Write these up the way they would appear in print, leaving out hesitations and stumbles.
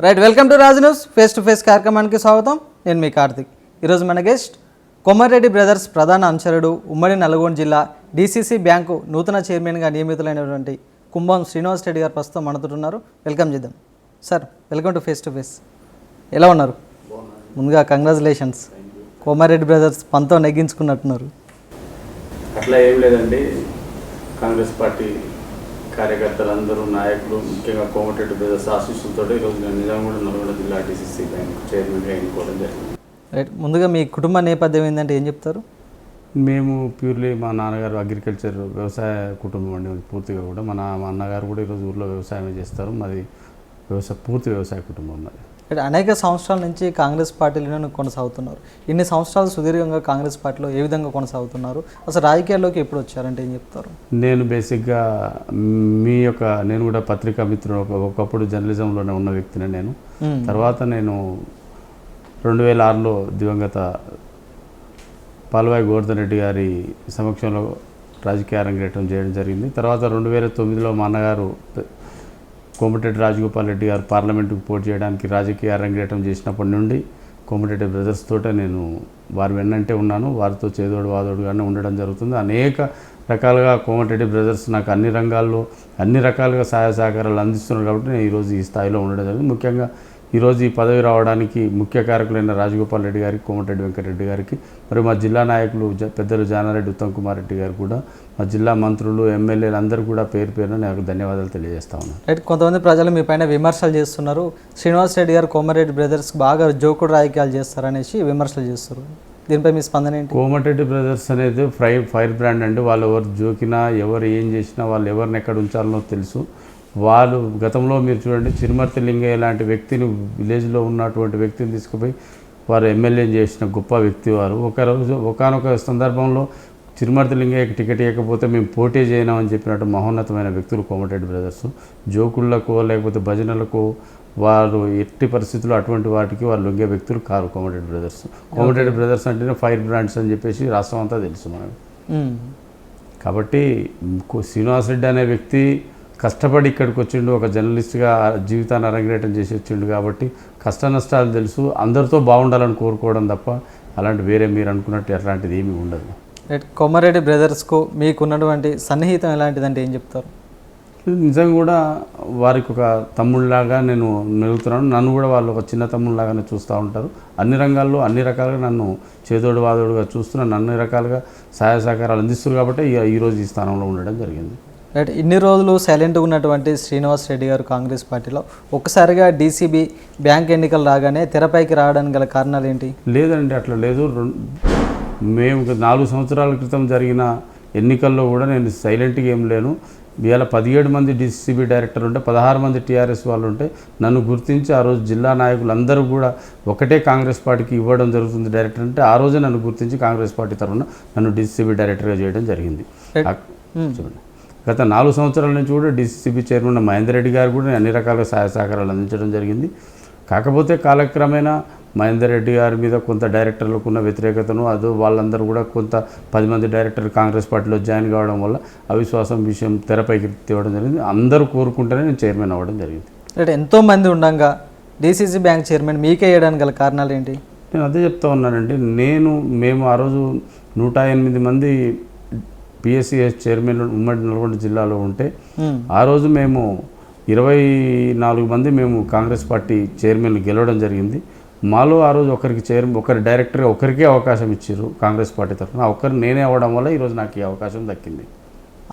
Right, welcome to Raj news. Face to face కార్యక్రమానికి స్వాగతం. నేను మీ కార్తిక్. ఈరోజు మన గెస్ట్ కొమర్రెడ్డి బ్రదర్స్ ప్రధాన అనుచరుడు, ఉమ్మడి నల్గొండ జిల్లా డీసీసీ బ్యాంకు నూతన చైర్మన్గా నియమితులైనటువంటి కుంభం శ్రీనివాస్ రెడ్డి గారు ప్రస్తుతం మనతున్నారు. వెల్కమ్ చేద్దాం sir. Welcome to face to face. ఎలా ఉన్నారు? ముందుగా కంగ్రాచులేషన్స్. కొమర్రెడ్డి బ్రదర్స్ పంతో నెగ్గించుకున్నట్టున్నారు. అట్లా ఏం లేదండి, కాంగ్రెస్ పార్టీ కార్యకర్తలందరూ, నాయకులు, ముఖ్యంగా కోమటిరెడ్డి బ్రదర్స్ ఆశీస్సులతో ఈరోజు నేను నిజామాబాద్ నల్గొండ జిల్లా డీసీసీ బ్యాంక్ చైర్మన్గా ఎన్నుకోవడం జరిగింది. రైట్, ముందుగా మీ కుటుంబ నేపథ్యం ఏంటంటే ఏం చెప్తారు? మేము ప్యూర్లీ మా నాన్నగారు అగ్రికల్చర్ వ్యవసాయ కుటుంబం అండి పూర్తిగా కూడా. మా అన్నగారు కూడా ఈరోజు ఊళ్ళో వ్యవసాయం చేస్తారు. మాది పూర్తి వ్యవసాయ కుటుంబం మాది. అనేక సంవత్సరాల నుంచి కాంగ్రెస్ పార్టీలోనే కొనసాగుతున్నారు. ఇన్ని సంవత్సరాలు సుదీర్ఘంగా కాంగ్రెస్ పార్టీలో ఏ విధంగా కొనసాగుతున్నారు? అసలు రాజకీయాల్లోకి ఎప్పుడు వచ్చారంటే ఏం చెప్తారు? నేను బేసిక్గా నేను కూడా పత్రికా మిత్రుడు, ఒకప్పుడు జర్నలిజంలోనే ఉన్న వ్యక్తిని నేను. తర్వాత నేను 2006లో దివంగత పాల్వాయి గోవర్ధన్ రెడ్డి గారి సమక్షంలో రాజకీయ అరంగేట్రం చేయడం జరిగింది. తర్వాత 2009లో మా అన్నగారు కోమటిరెడ్డి రాజగోపాల్ రెడ్డి గారు పార్లమెంటుకు పోటీ చేయడానికి రాజకీయ అరంగేట్రం చేసినప్పటి నుండి కోమటిరెడ్డి బ్రదర్స్ తోటే నేను వారి వెన్నంటే ఉన్నాను. వారితో చేదోడు వాదోడుగానే ఉండడం జరుగుతుంది. అనేక రకాలుగా కోమటిరెడ్డి బ్రదర్స్ నాకు అన్ని రంగాల్లో అన్ని రకాలుగా సహాయ సహకారాలు అందిస్తున్నారు. కాబట్టి నేను ఈరోజు ఈ స్థాయిలో ఉండడం జరిగింది. ముఖ్యంగా ఈరోజు ఈ పదవి రావడానికి ముఖ్య కారకులైన రాజగోపాల్ రెడ్డి గారికి, కోమటిరెడ్డి వెంకటరెడ్డి గారికి, మరియు మా జిల్లా నాయకులు పెద్దలు జానారెడ్డి ఉత్తమ్ కుమార్ రెడ్డి గారు కూడా, మా జిల్లా మంత్రులు, ఎమ్మెల్యేలు అందరూ కూడా పేరు పేరున నాకు ధన్యవాదాలు తెలియజేస్తా ఉన్నాను. రైట్, కొంతమంది ప్రజలు మీ పైన విమర్శలు చేస్తున్నారు. శ్రీనివాస్ రెడ్డి గారు కోమటిరెడ్డి బ్రదర్స్ బాగా జోకుడు రాజకీయాలు చేస్తారనేసి విమర్శలు చేస్తారు. దీనిపై మీ స్పందన ఏంటి? కోమటిరెడ్డి బ్రదర్స్ అనేది ఫైర్ బ్రాండ్ అండి. వాళ్ళు ఎవరు జోకినా, ఎవరు ఏం చేసినా, వాళ్ళు ఎవరిని ఎక్కడ ఉంచాలనో తెలుసు. వాళ్ళు గతంలో మీరు చూడండి, చిరుమర్తి లింగయ్య లాంటి వ్యక్తిని, విలేజ్లో ఉన్నటువంటి వ్యక్తిని తీసుకుపోయి వారు ఎమ్మెల్యే చేసిన గొప్ప వ్యక్తి వారు. ఒకానొక సందర్భంలో చిరుమర్తి లింగయ్యకి టికెట్ ఇవ్వకపోతే మేము పోటీ చేయనామని చెప్పినట్టు మహోన్నతమైన వ్యక్తులు కోమటిరెడ్డి బ్రదర్స్. జోకుళ్లకు లేకపోతే భజనలకు వారు ఎట్టి పరిస్థితుల్లో అటువంటి వాటికి వాళ్ళు లొంగే వ్యక్తులు car Komatireddy brothers. Komatireddy brothers అంటేనే ఫైర్ బ్రాండ్స్ అని చెప్పేసి రాష్ట్రం అంతా తెలుసు మనకు. కాబట్టి శ్రీనివాస్ రెడ్డి అనే వ్యక్తి కష్టపడి ఇక్కడికి వచ్చిండు, ఒక జర్నలిస్ట్గా జీవితాన్ని అరంగేటం చేసి వచ్చిండు. కాబట్టి కష్ట నష్టాలు తెలుసు. అందరితో బాగుండాలని కోరుకోవడం తప్ప అలాంటి వేరే మీరు అనుకున్నట్టు అట్లాంటిది ఏమీ ఉండదు. కొమర్రెడ్డి బ్రదర్స్కు మీకున్నటువంటి సన్నిహితం ఎలాంటిదంటే ఏం చెప్తారు? నిజంగా కూడా వారికి ఒక తమ్ముళ్ళలాగా నేను మెలుగుతున్నాను. నన్ను కూడా వాళ్ళు ఒక చిన్న తమ్ముళ్ళలాగానే చూస్తూ ఉంటారు. అన్ని రంగాల్లో అన్ని రకాలుగా నన్ను చేదోడు వాదోడుగా చూస్తున్నాను. అన్ని రకాలుగా సహాయ సహకారాలు అందిస్తున్నారు. కాబట్టి ఈరోజు ఈ స్థానంలో ఉండడం జరిగింది. రైట్, ఇన్ని రోజులు సైలెంట్గా ఉన్నటువంటి శ్రీనివాస్ రెడ్డి గారు కాంగ్రెస్ పార్టీలో ఒక్కసారిగా డీసీబీ బ్యాంక్ ఎన్నికలు రాగానే తెరపైకి రావడానికి గల కారణాలు ఏంటి? లేదండి, అట్లా లేదు. మేము 4 సంవత్సరాల క్రితం జరిగిన ఎన్నికల్లో కూడా నేను సైలెంట్గా ఏం లేను. ఇవాళ 17 మంది డీసీబీ డైరెక్టర్ ఉంటే 16 మంది టీఆర్ఎస్ వాళ్ళు ఉంటే నన్ను గుర్తించి ఆ రోజు జిల్లా నాయకులు అందరూ కూడా ఒకటే కాంగ్రెస్ పార్టీకి ఇవ్వడం జరుగుతుంది డైరెక్టర్ అంటే, ఆ రోజే నన్ను గుర్తించి కాంగ్రెస్ పార్టీ తరఫున నన్ను డీసీబీ డైరెక్టర్గా చేయడం జరిగింది. చూడండి, గత 4 సంవత్సరాల నుంచి కూడా డీసీసీబీ చైర్మన్ మహేందర్ రెడ్డి గారు కూడా అన్ని రకాల సహాయ సహకారాలు అందించడం జరిగింది. కాకపోతే కాలక్రమేణా మహేందర్ రెడ్డి గారి మీద కొంత డైరెక్టర్లకు ఉన్న వ్యతిరేకతను, వాళ్ళందరూ కూడా కొంత 10 మంది డైరెక్టర్ కాంగ్రెస్ పార్టీలో జాయిన్ కావడం వల్ల అవిశ్వాసం విషయం తెరపైకి తేవడం జరిగింది. అందరూ కోరుకుంటేనే నేను చైర్మన్ అవ్వడం జరిగింది. అంటే ఎంతోమంది ఉండగా డీసీసీ బ్యాంక్ చైర్మన్ మీకే వేయడానికి గల కారణాలు ఏంటి? నేను అదే చెప్తా ఉన్నానండి. మేము ఆ రోజు 108 మంది పిఎస్సిఎస్ చైర్మన్ ఉమ్మడి నల్గొండ జిల్లాలో ఉంటే ఆ రోజు మేము 24 మంది మేము కాంగ్రెస్ పార్టీ చైర్మన్ గెలవడం జరిగింది. మాలో ఆ రోజు ఒకరి డైరెక్టర్గా ఒకరికే అవకాశం ఇచ్చారు కాంగ్రెస్ పార్టీ తరఫున. ఒకరు నేనే అవ్వడం వల్ల ఈరోజు నాకు ఈ అవకాశం దక్కింది.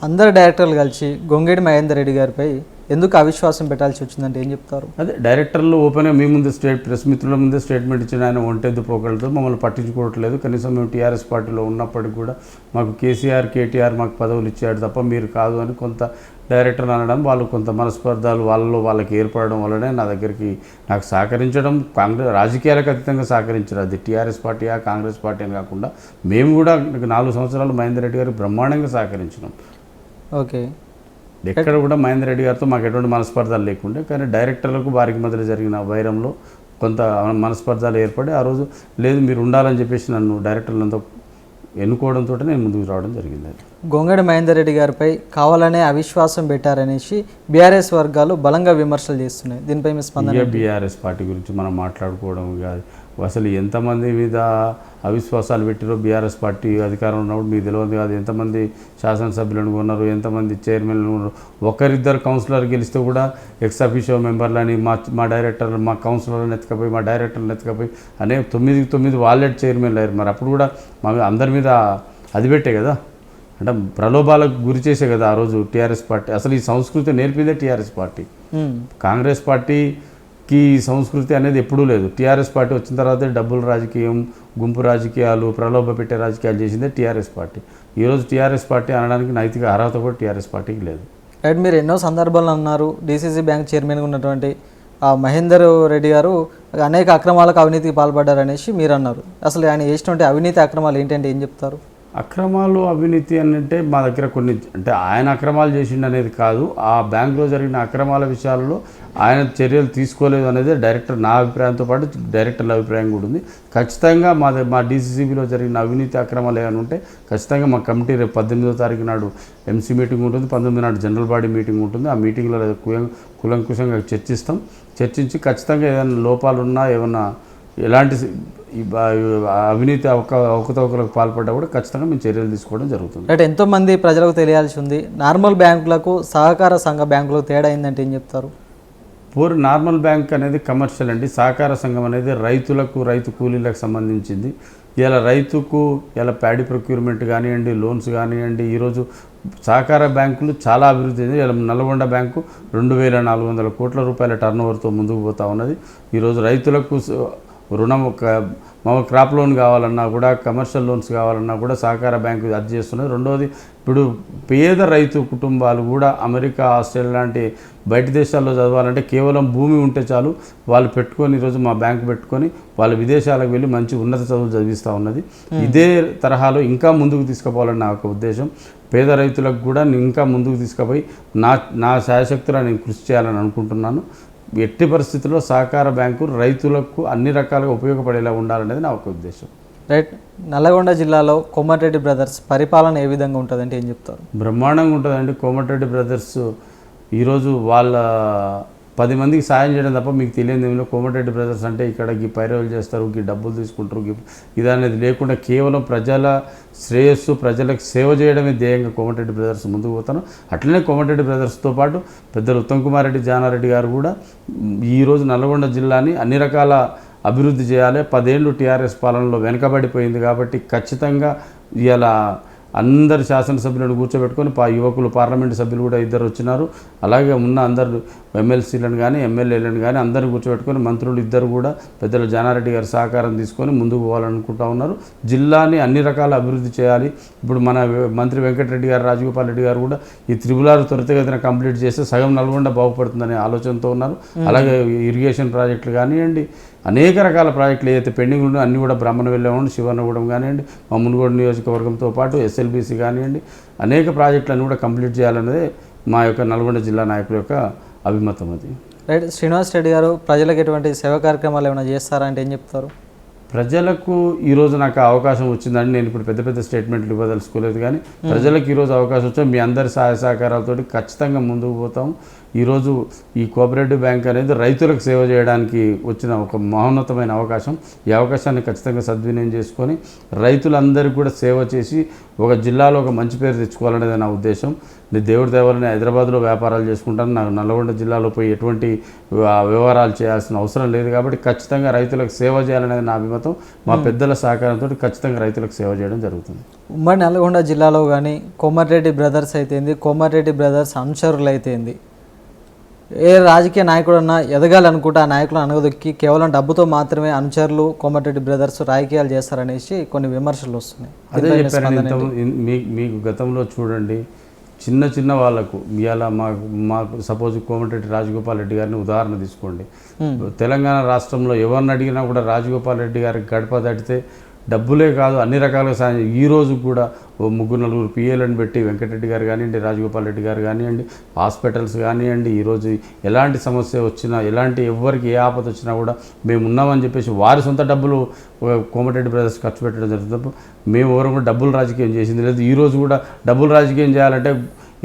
అందరు డైరెక్టర్లు కలిసి గొంగేడి మహేందర్ రెడ్డి గారిపై ఎందుకు అవిశ్వాసం పెట్టాల్సి వచ్చిందంటే ఏం చెప్తారు? అదే డైరెక్టర్లు ఓపెన్గా మీ ముందే ప్రెస్ మిత్రుల ముందే స్టేట్మెంట్ ఇచ్చిన ఆయన ఒంటెద్దు పోకలతో మమ్మల్ని పట్టించుకోవట్లేదు. కనీసం మేము టీఆర్ఎస్ పార్టీలో ఉన్నప్పటికీ కూడా మాకు కేటీఆర్ మాకు పదవులు ఇచ్చాడు తప్ప మీరు కాదు అని కొంత డైరెక్టర్లు అనడం, వాళ్ళు కొంత మనస్పర్ధాలు వాళ్ళకి ఏర్పడడం వల్లనే నా దగ్గరికి నాకు సహకరించడం, రాజకీయాలకు అతీతంగా సహకరించారు. అది టీఆర్ఎస్ పార్టీయా కాంగ్రెస్ పార్టీ అని కాకుండా మేము కూడా 4 సంవత్సరాలు మహేందర్ రెడ్డి గారికి బ్రహ్మాండంగా సహకరించినాం. ఓకే, ఎక్కడ కూడా మహేందర్ రెడ్డి గారితో మాకు ఎటువంటి మనస్పర్ధాలు లేకుండే, కానీ డైరెక్టర్లకు వారికి మధ్యలో జరిగిన వైరంలో కొంత మనస్పర్ధాలు ఏర్పడి ఆ రోజు లేదు మీరు ఉండాలని చెప్పేసి నన్ను డైరెక్టర్లంతా ఎన్నుకోవడంతో నేను ముందుకు రావడం జరిగింది. గొంగడి మహేందర్ రెడ్డి గారిపై కావాలనే అవిశ్వాసం పెట్టారనేసి బీఆర్ఎస్ వర్గాలు బలంగా విమర్శలు చేస్తున్నాయి. దీనిపై మీ స్పందన? బీఆర్ఎస్ పార్టీ గురించి మనం మాట్లాడుకోవడం కాదు, అసలు ఎంతమంది మీద అవిశ్వాసాలు పెట్టారో బీఆర్ఎస్ పార్టీ అధికారం ఉన్నప్పుడు మీకు తెలియదు కాదు. ఎంతమంది శాసనసభ్యులను ఉన్నారు, ఎంతమంది చైర్మన్లు ఉన్నారు. ఒకరిద్దరు కౌన్సిలర్ గెలిస్తే కూడా ఎక్స్ అఫీషియో మెంబర్లని మా డైరెక్టర్ మా కౌన్సిలర్లను ఎత్తుకపోయి మా డైరెక్టర్లను ఎత్తుకపోయి అనే 9 వాళ్ళే చైర్మన్లు అయ్యారు. మరి అప్పుడు కూడా మా అందరి మీద అది పెట్టే కదా, అంటే ప్రలోభాలకు గురి చేసే కదా ఆ రోజు టీఆర్ఎస్ పార్టీ. అసలు ఈ సంస్కృతి నేర్పిందే టీఆర్ఎస్ పార్టీ. కాంగ్రెస్ పార్టీకి ఈ సంస్కృతి అనేది ఎప్పుడూ లేదు. టీఆర్ఎస్ పార్టీ వచ్చిన తర్వాత డబ్బుల రాజకీయం, గుంపు రాజకీయాలు, ప్రలోభ పెట్టే రాజకీయాలు చేసిందే టీఆర్ఎస్ పార్టీ. ఈరోజు టీఆర్ఎస్ పార్టీ అనడానికి నైతిక అర్హత కూడా టీఆర్ఎస్ పార్టీకి లేదు. రైట్, మీరు ఎన్నో సందర్భాలు అన్నారు డీసీసీ బ్యాంక్ చైర్మన్గా ఉన్నటువంటి మహేందర్ రెడ్డి గారు అనేక అక్రమాలకు అవినీతికి పాల్పడ్డారనేసి మీరు అన్నారు. అసలు ఆయన చేసినటువంటి అవినీతి అక్రమాలు ఏంటంటే ఏం చెప్తారు? అక్రమాలు అవినీతి అంటే మా దగ్గర కొన్ని, అంటే ఆయన అక్రమాలు చేసిండు అనేది కాదు, ఆ బ్యాంకులో జరిగిన అక్రమాల విషయాలలో ఆయన చర్యలు తీసుకోలేదు అనేది డైరెక్టర్ నా అభిప్రాయంతో పాటు డైరెక్టర్ల అభిప్రాయం కూడా ఉంది. ఖచ్చితంగా మా డీసీసీబీలో జరిగిన అవినీతి అక్రమాలు ఏమైనా ఉంటే ఖచ్చితంగా మా కమిటీ రేపు 18వ తారీఖు నాడు ఎంసీ మీటింగ్ ఉంటుంది, 19 నాడు జనరల్ బాడీ మీటింగ్ ఉంటుంది. ఆ మీటింగ్లో కులంకుశంగా చర్చించి ఖచ్చితంగా ఏదైనా లోపాలు ఉన్నా, ఏమన్నా ఎలాంటి అవినీతి అవకతవకలకు పాల్పడ్డా కూడా ఖచ్చితంగా మేము చర్యలు తీసుకోవడం జరుగుతుంది. అంటే ఎంతోమంది ప్రజలకు తెలియాల్సి ఉంది, నార్మల్ బ్యాంకులకు సహకార సంఘ బ్యాంకులకు తేడా అయిందంటే ఏం చెప్తారు? నార్మల్ బ్యాంక్ అనేది కమర్షియల్ అండి. సహకార సంఘం అనేది రైతు కూలీలకు సంబంధించింది. ఇలా రైతుకు ఇలా ప్యాడీ ప్రొక్యూర్మెంట్ కానివ్వండి, లోన్స్ కానివ్వండి, ఈరోజు సహకార బ్యాంకులు చాలా అభివృద్ధి చెంది. ఇలా నల్గొండ బ్యాంకు 2400 కోట్ల రూపాయల టర్నోవర్తో ముందుకు పోతూ ఉన్నది. ఈరోజు రైతులకు రుణం క్రాప్ లోన్ కావాలన్నా కూడా, కమర్షియల్ లోన్స్ కావాలన్నా కూడా సహకార బ్యాంకు అది చేస్తున్నది. రెండవది, ఇప్పుడు పేద రైతు కుటుంబాలు కూడా అమెరికా, ఆస్ట్రేలియా లాంటి బయట దేశాల్లో చదవాలంటే కేవలం భూమి ఉంటే చాలు, వాళ్ళు పెట్టుకొని ఈరోజు మా బ్యాంకు పెట్టుకొని వాళ్ళు విదేశాలకు వెళ్ళి మంచి ఉన్నత చదువులు చదివిస్తూ ఉన్నది. ఇదే తరహాలో ఇంకా ముందుకు తీసుకుపోవాలని నా ఒక ఉద్దేశం. పేద రైతులకు కూడా ఇంకా ముందుకు తీసుకుపోయి నా శాయశక్తులా నేను కృషి చేయాలని అనుకుంటున్నాను. ఎట్టి పరిస్థితుల్లో సహకార బ్యాంకు రైతులకు అన్ని రకాలుగా ఉపయోగపడేలా ఉండాలనేది నా ఒక ఉద్దేశం. రైట్, నల్లగొండ జిల్లాలో కోమటిరెడ్డి బ్రదర్స్ పరిపాలన ఏ విధంగా ఉంటుందంటే ఏం చెప్తారు? బ్రహ్మాండంగా ఉంటుందండి. కోమటిరెడ్డి బ్రదర్స్ ఈరోజు వాళ్ళ 10 మందికి సాయం చేయడం తప్ప మీకు తెలియదు ఏమిలో. కోమటిరెడ్డి బ్రదర్స్ అంటే ఇక్కడ పైరవులు చేస్తారు, డబ్బులు తీసుకుంటారు, ఇది అనేది లేకుండా కేవలం ప్రజల శ్రేయస్సు, ప్రజలకు సేవ చేయడమే ధ్యేయంగా కోమటిరెడ్డి బ్రదర్స్ ముందుకు పోతాను. అట్లనే కోమటిరెడ్డి బ్రదర్స్తో పాటు పెద్దలు ఉత్తమ్ కుమార్ రెడ్డి, జానారెడ్డి గారు కూడా ఈరోజు నల్గొండ జిల్లాని అన్ని రకాల అభివృద్ధి చేయాలి. 10 ఏళ్ళు టీఆర్ఎస్ పాలనలో వెనకబడిపోయింది కాబట్టి ఖచ్చితంగా ఇలా అందరు శాసనసభ్యులను కూర్చోబెట్టుకొని యువకులు పార్లమెంటు సభ్యులు కూడా 2 వచ్చినారు. అలాగే ఉన్న అందరు ఎమ్మెల్సీలను కానీ ఎమ్మెల్యేలను కానీ అందరిని కూర్చోబెట్టుకొని మంత్రులు 2 కూడా పెద్దలు జానారెడ్డి గారి సహకారం తీసుకొని ముందుకు పోవాలనుకుంటా ఉన్నారు. జిల్లాని అన్ని రకాల అభివృద్ధి చేయాలి. ఇప్పుడు మన మంత్రి వెంకటరెడ్డి గారు, రాజగోపాల్ రెడ్డి గారు కూడా ఈ త్రిపులారు త్వరితగతిన కంప్లీట్ చేస్తే సగం నల్గొండ బాగుపడుతుందనే ఆలోచనతో ఉన్నారు. అలాగే ఇరిగేషన్ ప్రాజెక్టులు కానివ్వండి, అనేక రకాల ప్రాజెక్టులు ఏదైతే పెండింగ్ ఉన్నాయో అన్నీ కూడా బ్రాహ్మణ వెళ్ళామండి, శివన్నగూడెం కానివ్వండి, మా మునుగోడు నియోజకవర్గంతో పాటు ఎస్ఎల్బీసీ కానివ్వండి, అనేక ప్రాజెక్టులను కూడా కంప్లీట్ చేయాలన్నదే మా యొక్క నల్గొండ జిల్లా నాయకుల యొక్క అభిమతం. అది రైట్. శ్రీనివాస్ రెడ్డి గారు ప్రజలకు ఎటువంటి సేవా కార్యక్రమాలు ఏమైనా చేస్తారా అంటే ఏం చెప్తారు? ప్రజలకు ఈరోజు నాకు అవకాశం వచ్చిందని నేను ఇప్పుడు పెద్ద స్టేట్మెంట్లు ఇవ్వదలుచుకోలేదు, కానీ ప్రజలకు ఈరోజు అవకాశం వచ్చా మీ అందరి సహాయ సహకారాలతో ఖచ్చితంగా ముందుకు పోతాం. ఈరోజు ఈ కోఆపరేటివ్ బ్యాంక్ అనేది రైతులకు సేవ చేయడానికి వచ్చిన ఒక మహోన్నతమైన అవకాశం. ఈ అవకాశాన్ని ఖచ్చితంగా సద్వినియోగం చేసుకొని రైతులందరికీ కూడా సేవ చేసి ఒక జిల్లాలో ఒక మంచి పేరు తెచ్చుకోవాలనేది నా ఉద్దేశం. నేను దేవుడి దేవాలని హైదరాబాద్లో వ్యాపారాలు చేసుకుంటాను, నాకు నల్గొండ జిల్లాలో పోయి ఎటువంటి వ్యవహారాలు చేయాల్సిన అవసరం లేదు. కాబట్టి ఖచ్చితంగా రైతులకు సేవ చేయాలనేది నా అభిమతం. మా పెద్దల సహకారంతో ఖచ్చితంగా రైతులకు సేవ చేయడం జరుగుతుంది. ఉమ్మడి నల్గొండ జిల్లాలో కానీ కోమటిరెడ్డి బ్రదర్స్ అయితేంది, కోమటిరెడ్డి బ్రదర్స్ అనుచరులు అయితేంది, ఏ రాజకీయ నాయకుడన్నా ఎదగాలనుకుంటే ఆ నాయకులను అనగదొక్కి కేవలం డబ్బుతో మాత్రమే అనుచరులు కోమటిరెడ్డి బ్రదర్స్ రాజకీయాలు చేస్తారనేసి కొన్ని విమర్శలు వస్తున్నాయి. అదే చెప్పాను మీకు గతంలో చూడండి, చిన్న వాళ్ళకు ఇవాళ మాకు సపోజ్ కోమటిరెడ్డి రాజగోపాల్ రెడ్డి గారిని ఉదాహరణ తీసుకోండి. తెలంగాణ రాష్ట్రంలో ఎవరిని అడిగినా కూడా రాజగోపాల్ రెడ్డి గారికి గడప దాటితే డబ్బులే కాదు అన్ని రకాలుగా సాయం. ఈ రోజు కూడా ఓ 3-4 పిఏలను పెట్టి వెంకటరెడ్డి గారు కానివ్వండి, రాజగోపాల్ రెడ్డి గారు కానివ్వండి, హాస్పిటల్స్ కానివ్వండి, ఈరోజు ఎలాంటి సమస్య వచ్చినా, ఎవరికి ఏ ఆపద వచ్చినా కూడా మేము ఉన్నామని చెప్పేసి వారి సొంత డబ్బులు కోమటిరెడ్డి బ్రదర్స్ ఖర్చు పెట్టడం జరుగుతుంది. మేము ఎవరు కూడా డబ్బులు రాజకీయం చేసింది లేదు. ఈరోజు కూడా డబ్బులు రాజకీయం చేయాలంటే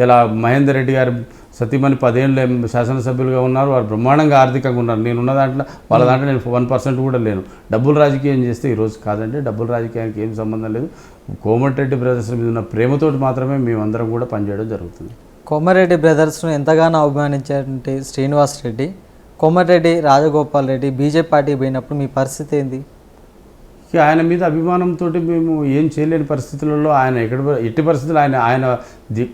ఇలా మహేందర్ రెడ్డి గారు సతీమణి 10 ఏళ్ళు శాసనసభ్యులుగా ఉన్నారు. వారు బ్రహ్మాండంగా ఆర్థికంగా ఉన్నారు. నేనున్న దాంట్లో వాళ్ళ దాంట్లో నేను 1% కూడా లేను. డబ్బులు రాజకీయం చేస్తే ఈరోజు కాదంటే డబ్బులు రాజకీయానికి ఏం సంబంధం లేదు. కోమటిరెడ్డి బ్రదర్స్ మీద ఉన్న ప్రేమతోటి మాత్రమే మేమందరం కూడా పనిచేయడం జరుగుతుంది. కోమటిరెడ్డి బ్రదర్స్ను ఎంతగానో అభిమానించేటువంటి శ్రీనివాస్ రెడ్డి, కోమటిరెడ్డి రాజగోపాల్ రెడ్డి బీజేపీ పార్టీకి పోయినప్పుడు మీ పరిస్థితి ఏంది? ఇక ఆయన మీద అభిమానంతో మేము ఏం చేయలేని పరిస్థితులలో ఆయన ఎట్టి పరిస్థితుల్లో ఆయన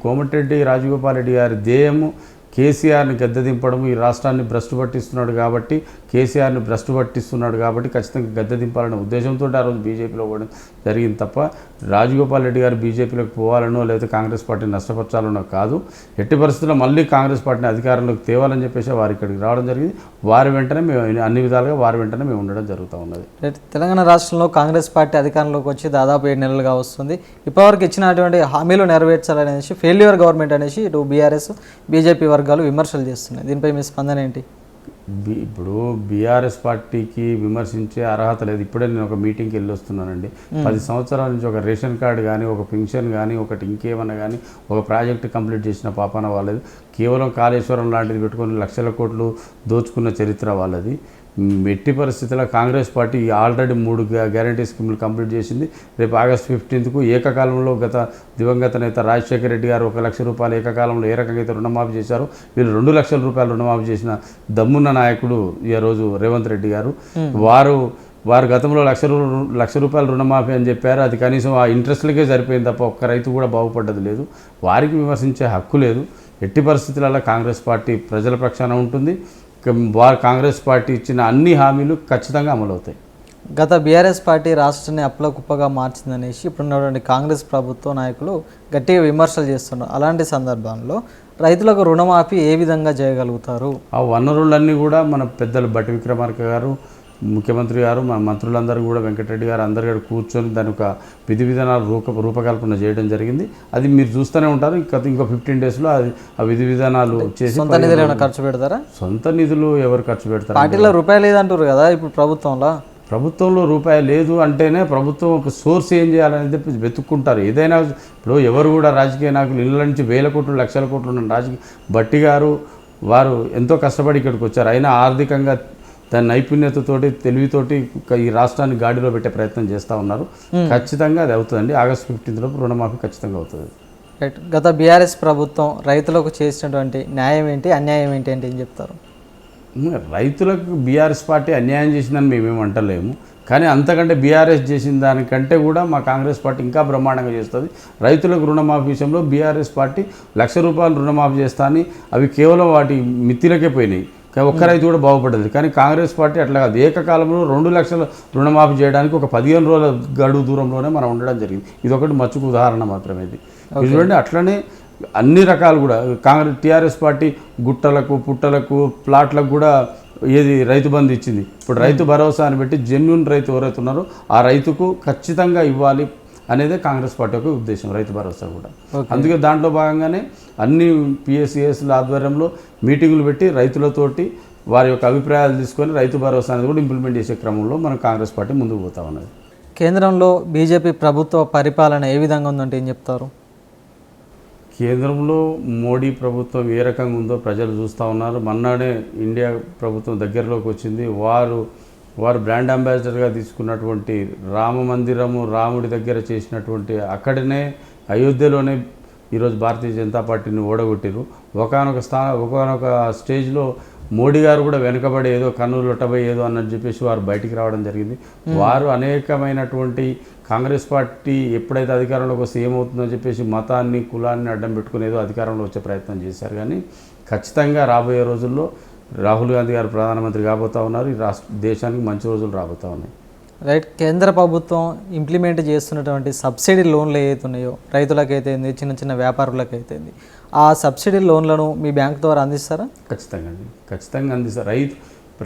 కోమటిరెడ్డి రాజగోపాల్ రెడ్డి గారి ధ్యేయము కేసీఆర్ని గద్దెదింపడం. ఈ రాష్ట్రాన్ని భ్రష్టు పట్టిస్తున్నాడు కాబట్టి, కేసీఆర్ని భ్రష్టు పట్టిస్తున్నాడు కాబట్టి ఖచ్చితంగా గద్దెదింపాలనే ఉద్దేశంతో ఆ రోజు బీజేపీలో పోవడం జరిగింది తప్ప రాజగోపాల్ రెడ్డి గారు బీజేపీలోకి పోవాలనో లేకపోతే కాంగ్రెస్ పార్టీని నష్టపరచాలనో కాదు. ఎట్టి పరిస్థితుల్లో మళ్ళీ కాంగ్రెస్ పార్టీని అధికారంలోకి తేవాలని చెప్పేసి వారు ఇక్కడికి రావడం జరిగింది. వారి వెంటనే మేము అన్ని విధాలుగా వారి వెంటనే మేము ఉండడం జరుగుతూ ఉన్నది. తెలంగాణ రాష్ట్రంలో కాంగ్రెస్ పార్టీ అధికారంలోకి వచ్చి దాదాపు 7 నెలలుగా వస్తుంది. ఇప్పటివరకు ఇచ్చినటువంటి హామీలు నెరవేర్చాలనేసి ఫెయిల్యూర్ గవర్నమెంట్ అనేసి ఇటు బీఆర్ఎస్ బీజేపీ వర్గాలు విమర్శలు చేస్తున్నాయి. దీనిపై మీ స్పందన ఏంటి? ఇప్పుడు బీఆర్ఎస్ పార్టీకి విమర్శించే అర్హత లేదు. ఇప్పుడే నేను ఒక మీటింగ్కి వెళ్ళి వస్తున్నానండి. 10 సంవత్సరాల నుంచి ఒక రేషన్ కార్డు కానీ, ఒక పెన్షన్ కానీ, ఒకటి ఇంకేమన్నా కానీ, ఒక ప్రాజెక్టు కంప్లీట్ చేసిన పాపాన వాళ్ళది. కేవలం కాళేశ్వరం లాంటిది పెట్టుకొని లక్షల కోట్లు దోచుకున్న చరిత్ర వాళ్ళది. ఎట్టి పరిస్థితుల్లో కాంగ్రెస్ పార్టీ ఆల్రెడీ 3 గ్యారంటీ స్కీములు కంప్లీట్ చేసింది. రేపు ఆగస్టు 15కు ఏకకాలంలో దివంగత నేత రాజశేఖర రెడ్డి గారు 1 లక్ష రూపాయలు ఏకకాలంలో ఏ రకంగా అయితే రుణమాఫీ చేశారో, వీళ్ళు 2 లక్షల రూపాయలు రుణమాఫీ చేసిన దమ్మున్న నాయకుడు ఈరోజు రేవంత్ రెడ్డి గారు. వారు గతంలో 1 లక్ష రూపాయలు రుణమాఫీ అని చెప్పారు. అది కనీసం ఆ ఇంట్రెస్ట్లకే సరిపోయింది తప్ప ఒక్క రైతు కూడా బాగుపడ్డది లేదు. వారికి విమర్శించే హక్కు లేదు. ఎట్టి పరిస్థితులలో కాంగ్రెస్ పార్టీ ప్రజల పక్షాన ఉంటుంది. వారు కాంగ్రెస్ పార్టీ ఇచ్చిన అన్ని హామీలు ఖచ్చితంగా అమలవుతాయి. గత బీఆర్ఎస్ పార్టీ రాష్ట్రాన్ని అప్పుల కుప్పగా మార్చిందనేసి ఇప్పుడున్నటువంటి కాంగ్రెస్ ప్రభుత్వ నాయకులు గట్టిగా విమర్శలు చేస్తున్నారు. అలాంటి సందర్భంలో రైతులకు రుణమాఫీ ఏ విధంగా చేయగలుగుతారు? ఆ వనరులన్నీ కూడా మన పెద్దలు బట్టి విక్రమార్క గారు, ముఖ్యమంత్రి గారు, మన మంత్రులందరూ కూడా వెంకటరెడ్డి గారు అందరు కూడా కూర్చొని దాని ఒక విధి విధానాలు రూపకల్పన చేయడం జరిగింది. అది మీరు చూస్తూనే ఉంటారు. ఇంకో 15 డేస్లో అది ఆ విధి విధానాలు చేసి సొంత నిధులు ఏమైనా ఖర్చు పెడతారా? సొంత నిధులు ఎవరు ఖర్చు పెడతారు? పార్టీలో రూపాయి లేదంటారు కదా. ఇప్పుడు ప్రభుత్వంలో రూపాయి లేదు అంటేనే ప్రభుత్వం ఒక సోర్స్ ఏం చేయాలనేది వెతుక్కుంటారు. ఏదైనా ఇప్పుడు ఎవరు కూడా రాజకీయ నాయకులు ఇళ్ళ నుంచి 1000 కోట్లు 1,00,000 కోట్లు ఉన్న బట్టి గారు వారు ఎంతో కష్టపడి ఇక్కడికి వచ్చారు. అయినా ఆర్థికంగా దాని నైపుణ్యతతోటి తెలివితోటి ఈ రాష్ట్రాన్ని గాడిలో పెట్టే ప్రయత్నం చేస్తూ ఉన్నారు. ఖచ్చితంగా అది అవుతుందండి. ఆగస్టు 15 రుణమాఫీ ఖచ్చితంగా అవుతుంది. రైట్. గత బీఆర్ఎస్ ప్రభుత్వం రైతులకు చేసినటువంటి న్యాయం ఏంటి, అన్యాయం ఏంటి అంటే ఏం చెప్తారు? రైతులకు బీఆర్ఎస్ పార్టీ అన్యాయం చేసిందని మేమేం అంటలేము. కానీ అంతకంటే బీఆర్ఎస్ చేసిన దానికంటే కూడా మా కాంగ్రెస్ పార్టీ ఇంకా బ్రహ్మాండంగా చేస్తుంది. రైతులకు రుణమాఫీ విషయంలో బీఆర్ఎస్ పార్టీ 1,00,000 రూపాయలు రుణమాఫీ చేస్తా అని అవి కేవలం వాటి మిత్తిలకే పోయినాయి. ఒక్క రైతు కూడా బాగుపడ్డది. కానీ కాంగ్రెస్ పార్టీ అట్లా కాదు. ఏకకాలంలో 2 లక్షల రుణమాఫీ చేయడానికి ఒక 15 రోజుల గడువు దూరంలోనే మనం ఉండడం జరిగింది. ఇది ఒకటి మచ్చుకు ఉదాహరణ మాత్రమే. ఇది చూడండి. అట్లనే అన్ని రకాలు కూడా టీఆర్ఎస్ పార్టీ గుట్టలకు, పుట్టలకు, ప్లాట్లకు కూడా రైతు బంధు ఇచ్చింది. ఇప్పుడు రైతు భరోసా అని పెట్టి జెన్యూన్ రైతు ఎవరైతే ఉన్నారో ఆ రైతుకు ఖచ్చితంగా ఇవ్వాలి అనేదే కాంగ్రెస్ పార్టీ యొక్క ఉద్దేశం. రైతు భరోసా కూడా అందుకే దాంట్లో భాగంగానే అన్ని పిఎస్సిఎస్ల ఆధ్వర్యంలో మీటింగులు పెట్టి రైతులతోటి వారి యొక్క అభిప్రాయాలు తీసుకొని రైతు భరోసా అనేది కూడా ఇంప్లిమెంట్ చేసే క్రమంలో మన కాంగ్రెస్ పార్టీ ముందుకు పోతా ఉన్నది. కేంద్రంలో బీజేపీ ప్రభుత్వ పరిపాలన ఏ విధంగా ఉందంటే ఏం చెప్తారు? కేంద్రంలో మోడీ ప్రభుత్వం ఏ రకంగా ఉందో ప్రజలు చూస్తూ ఉన్నారు. మొన్ననే ఇండియా ప్రభుత్వం దగ్గరలోకి వచ్చింది. వారు బ్రాండ్ అంబాసిడర్గా తీసుకున్నటువంటి రామ మందిరము, రాముడి దగ్గర చేసినటువంటి అక్కడనే అయోధ్యలోనే ఈరోజు భారతీయ జనతా పార్టీని ఓడగొట్టారు. ఒకనొక స్టేజ్లో మోడీ గారు కూడా వెనుకబడి ఏదో కన్నులు లొట్టబోయి ఏదో అన్నట్టు చెప్పేసి వారు బయటికి రావడం జరిగింది. వారు అనేకమైనటువంటి కాంగ్రెస్ పార్టీ ఎప్పుడైతే అధికారంలోకి వస్తే ఏమవుతుందో చెప్పేసి మతాన్ని, కులాన్ని అడ్డం పెట్టుకుని ఏదో అధికారంలో వచ్చే ప్రయత్నం చేశారు. కానీ ఖచ్చితంగా రాబోయే రోజుల్లో రాహుల్ గాంధీ గారు ప్రధానమంత్రి కాబోతూ ఉన్నారు. ఈ దేశానికి మంచి రోజులు రాబోతూ ఉన్నాయి. రైట్. కేంద్ర ప్రభుత్వం ఇంప్లిమెంట్ చేస్తున్నటువంటి సబ్సిడీ లోన్లు ఏవైతే ఉన్నాయో రైతులకైతే చిన్న వ్యాపారులకైతే ఆ సబ్సిడీ లోన్లను మీ బ్యాంక్ ద్వారా అందిస్తారా? ఖచ్చితంగా అందిస్తారు.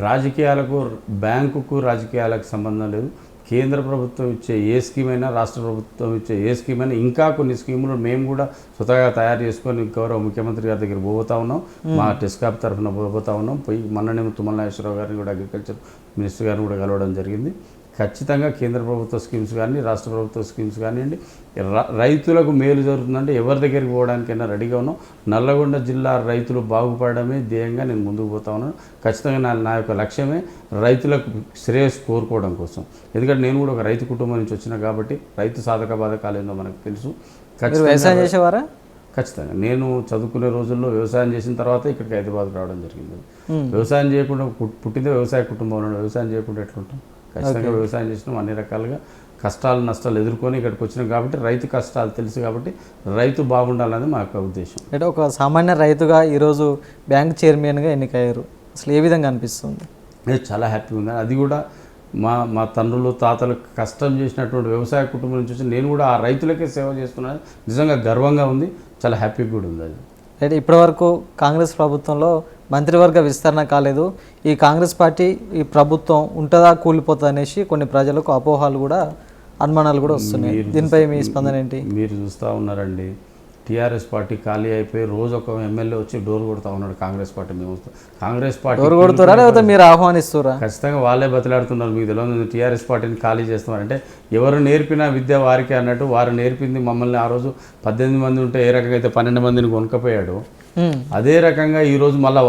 రాజకీయాలకు, బ్యాంకుకు రాజకీయాలకు సంబంధం లేదు. కేంద్ర ప్రభుత్వం ఇచ్చే ఏ స్కీమ్ అయినా, రాష్ట్ర ప్రభుత్వం ఇచ్చే ఏ స్కీమ్ అయినా, ఇంకా కొన్ని స్కీములు మేము కూడా స్వతహాగా తయారు చేసుకొని గౌరవ ముఖ్యమంత్రి గారి దగ్గర పోతా ఉన్నాం. మా టెస్కాప్ తరఫున పోతా ఉన్నాం. పోయి మొన్ననే తుమ్మల నాగేశ్వరరావు గారిని కూడా, అగ్రికల్చర్ మినిస్టర్ గారిని కూడా కలవడం జరిగింది. ఖచ్చితంగా కేంద్ర ప్రభుత్వ స్కీమ్స్ కానీ, రాష్ట్ర ప్రభుత్వ స్కీమ్స్ కానివ్వండి, రైతులకు మేలు జరుగుతుందంటే ఎవరి దగ్గరికి పోవడానికైనా రెడీగా ఉన్నాం. నల్లగొండ జిల్లా రైతులు బాగుపడమే ధ్యేయంగా నేను ముందుకు పోతా ఉన్నాను. ఖచ్చితంగా నా యొక్క లక్ష్యమే రైతులకు శ్రేయస్సు కోరుకోవడం కోసం. ఎందుకంటే నేను కూడా ఒక రైతు కుటుంబం నుంచి వచ్చినా కాబట్టి రైతు సాధక బాధకాలు ఏందో మనకు తెలుసు. వ్యవసాయం చేసేవారా? ఖచ్చితంగా నేను చదువుకునే రోజుల్లో వ్యవసాయం చేసిన తర్వాత ఇక్కడికి హైదరాబాద్ రావడం జరిగింది. వ్యవసాయం చేయకుండా పుట్టిందే వ్యవసాయ కుటుంబంలో, వ్యవసాయం చేయకుండా ఎట్లుంటాం? ఖచ్చితంగా వ్యవసాయం చేసినాం. అన్ని రకాలుగా కష్టాలు నష్టాలు ఎదుర్కొని ఇక్కడికి వచ్చినాం కాబట్టి రైతు కష్టాలు తెలుసు కాబట్టి రైతు బాగుండాలనేది మా యొక్క ఉద్దేశం. అంటే ఒక సామాన్య రైతుగా ఈరోజు బ్యాంక్ చైర్మన్గా ఎన్నికయ్యారు, అసలు ఏ విధంగా అనిపిస్తుంది? చాలా హ్యాపీగా ఉంది. అది కూడా మా తండ్రులు తాతలు కష్టం చేసినటువంటి వ్యవసాయ కుటుంబం నుంచి వచ్చి నేను కూడా ఆ రైతులకే సేవ చేస్తున్నాను. నిజంగా గర్వంగా ఉంది, చాలా హ్యాపీగా కూడా ఉంది. అది అయితే ఇప్పటివరకు కాంగ్రెస్ ప్రభుత్వంలో మంత్రివర్గ విస్తరణ కాలేదు. ఈ కాంగ్రెస్ పార్టీ ఈ ప్రభుత్వం ఉంటుందా కూలిపోతుందా అనేసి కొన్ని ప్రజలకు అపోహాలు కూడా, అనుమానాలు కూడా వస్తున్నాయి. దీనిపై మీ స్పందన ఏంటి? మీరు చూస్తూ ఉన్నారండి, టీఆర్ఎస్ పార్టీ ఖాళీ అయిపోయి రోజు ఒక ఎమ్మెల్యే వచ్చి డోర్ కొడుతూ ఉన్నాడు. కాంగ్రెస్ పార్టీ మేము కాంగ్రెస్ పార్టీ డోర్ కొడుతారా లేకపోతే మీరు ఆహ్వానిస్తారా? ఖచ్చితంగా వాళ్ళే బతిలాడుతున్నారు. మీకు తెలియదు టీఆర్ఎస్ పార్టీని ఖాళీ చేస్తున్నారంటే ఎవరు నేర్పిన విద్య వారికి అన్నట్టు వారు నేర్పింది మమ్మల్ని. ఆ రోజు 18 మంది ఉంటే ఏ రకంగా అయితే 12 మందిని కొనుక్కపోయాడు, అదే రకంగా ఈరోజు మళ్ళీ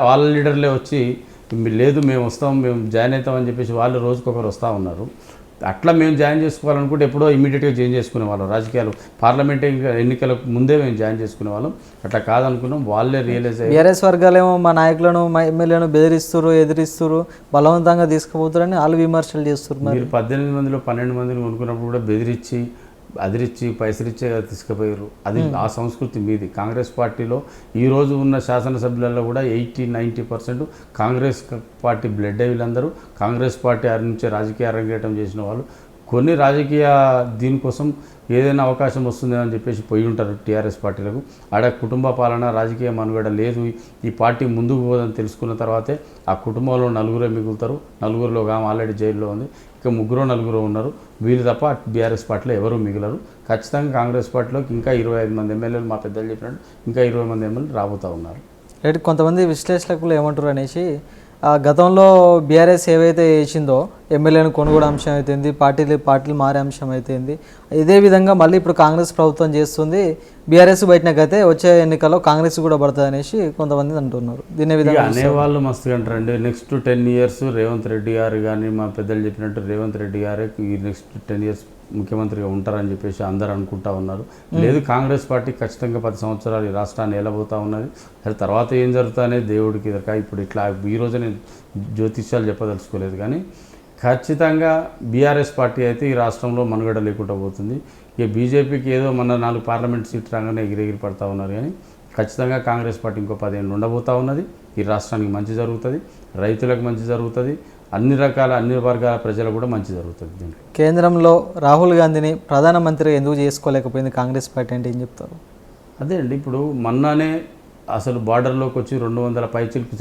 వాళ్ళ లీడర్లే వచ్చి లేదు మేము వస్తాం, మేము జాయిన్ అవుతామని చెప్పేసి వాళ్ళు రోజుకొకరు వస్తూ ఉన్నారు. అట్లా మేము జాయిన్ చేసుకోవాలనుకుంటే ఎప్పుడో ఇమీడియట్గా జాయిన్ చేసుకునే వాళ్ళం. రాజకీయాలు పార్లమెంట్ ఎన్నికలకు ముందే మేము జాయిన్ చేసుకునే వాళ్ళం. అట్లా కాదనుకున్నాం, వాళ్ళే రియలైజ్ అయ్యారు. బీఆర్ఎస్ వర్గాలేమో మా నాయకులను, మా ఎమ్మెల్యేలను బెదిరిస్తారు, ఎదిరిస్తారు, బలవంతంగా తీసుకుపోతారని వాళ్ళు విమర్శలు చేస్తారు. మీరు 18 మందిలో 12 మందిని కొనుక్కున్నప్పుడు కూడా బెదిరించి అదిరిచ్చి పైసలిచ్చే తీసుకుపోయారు. అది ఆ సంస్కృతి మీది. కాంగ్రెస్ పార్టీలో ఈరోజు ఉన్న శాసనసభ్యులలో కూడా 80-90% కాంగ్రెస్ పార్టీ బ్లడ్ వీళ్ళందరూ కాంగ్రెస్ పార్టీ నుంచి రాజకీయ అరంగేటం చేసిన వాళ్ళు. కొన్ని రాజకీయ దీనికోసం ఏదైనా అవకాశం వస్తుందని అని చెప్పేసి పోయి ఉంటారు టీఆర్ఎస్ పార్టీలకు. ఆడ కుటుంబ పాలన, రాజకీయ మనుగడ లేదు. ఈ పార్టీ ముందుకు పోదని తెలుసుకున్న తర్వాతే ఆ కుటుంబంలో నలుగురే మిగులుతారు. నలుగురిలో ఆమె ఆల్రెడీ జైల్లో ఉంది, ఇంకా 3-4 ఉన్నారు. వీళ్ళు తప్ప బీఆర్ఎస్ పార్టీలో ఎవరూ మిగిలరు. ఖచ్చితంగా కాంగ్రెస్ పార్టీలోకి ఇంకా 25 మంది ఎమ్మెల్యేలు, మా పెద్దలు చెప్పినట్టు ఇంకా 20 మంది ఎమ్మెల్యేలు రాబోతూ ఉన్నారు. కొంతమంది విశ్లేషకులు ఏమంటారు అనేసి, గతంలో బీఆర్ఎస్ ఏవైతే చేసిందో ఎమ్మెల్యేను కొనుగోలు అంశం అయితేంది, పార్టీలు మారే అంశం అయితేంది, ఇదే విధంగా మళ్ళీ ఇప్పుడు కాంగ్రెస్ ప్రభుత్వం చేస్తుంది. బీఆర్ఎస్ బయటనకైతే వచ్చే ఎన్నికల్లో కాంగ్రెస్ కూడా పడుతుంది అనేసి కొంతమంది అంటున్నారు. దీని విధంగా అనేవాళ్ళు మస్తుగా అంటారండి. నెక్స్ట్ 10 years రేవంత్ రెడ్డి గారు కానీ, మా పెద్దలు చెప్పినట్టు రేవంత్ రెడ్డి గారే ఈ నెక్స్ట్ 10 years ముఖ్యమంత్రిగా ఉంటారని చెప్పేసి అందరూ అనుకుంటా ఉన్నారు. లేదు, కాంగ్రెస్ పార్టీ ఖచ్చితంగా 10 సంవత్సరాలు ఈ రాష్ట్రాన్ని ఏలబోతూ ఉన్నది. అది తర్వాత ఏం జరుగుతుందనేది దేవుడికి ఎదురుక. ఇప్పుడు ఇట్లా ఈరోజు నేను జ్యోతిష్యాలు చెప్పదలుచుకోలేదు, కానీ ఖచ్చితంగా బీఆర్ఎస్ పార్టీ అయితే ఈ రాష్ట్రంలో మనుగడ లేకుండా పోతుంది. ఇక బీజేపీకి ఏదో మన 4 పార్లమెంట్ సీట్లు రాగానే ఎగిరెగిరి పడతా ఉన్నారు, కానీ ఖచ్చితంగా కాంగ్రెస్ పార్టీ ఇంకో 10 ఏళ్ళు ఉండబోతూ ఉన్నది. ఈ రాష్ట్రానికి మంచి జరుగుతుంది, రైతులకు మంచి జరుగుతుంది, అన్ని వర్గాల ప్రజలకు కూడా మంచి జరుగుతుంది. దీంట్లో కేంద్రంలో రాహుల్ గాంధీని ప్రధానమంత్రిగా ఎందుకు చేసుకోలేకపోయింది కాంగ్రెస్ పార్టీ అంటే ఏం చెప్తారు? అదే అండి, ఇప్పుడు మొన్ననే అసలు బార్డర్లోకి వచ్చి 200 పైచిలకు